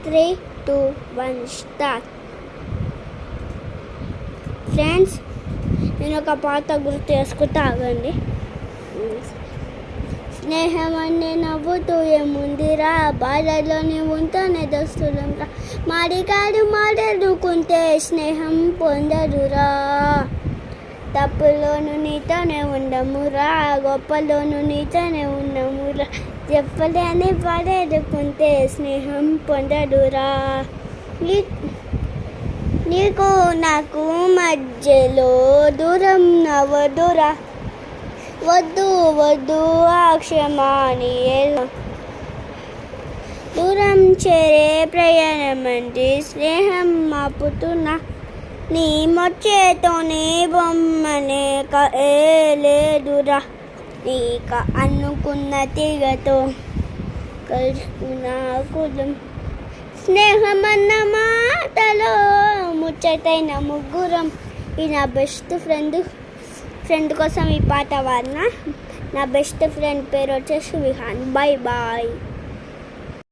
3, 2, 1 start. Friends, నేను ఒక పాత గుర్తు చేసుకుంటా ఆగండి. స్నేహం అనే నవ్వుతూ ఏముందిరా, బాధలోని ఉంటేనే దస్తులంరా, మాడికాడు మాట్లాడుకుంటే స్నేహం పొందదురా, తప్పులోను నీతోనే ఉండమురా, గొప్పలోను నీతోనే ఉండమురా, చెప్పలేని పడేదుకుంటే స్నేహం పొందదురా, నీకు నాకు మధ్యలో దూరం నవ్వదురా, వద్దు వద్దు ఆ క్షమాని దూరం చేరే ప్రయాణమంటే స్నేహం ఆపుతున్నా, నీ మొచ్చేతోనే బొమ్మనే లేదురా, నీక అనుకున్న తీగతో కలుసుకున్న కులం, స్నేహం అన్న మాటలో ముచ్చటైన ముగ్గురం. ఈ నా బెస్ట్ ఫ్రెండ్ కోసం ఈ పాట వాడిన. నా బెస్ట్ ఫ్రెండ్ పేరు వచ్చేసి విహాన్. Bye bye.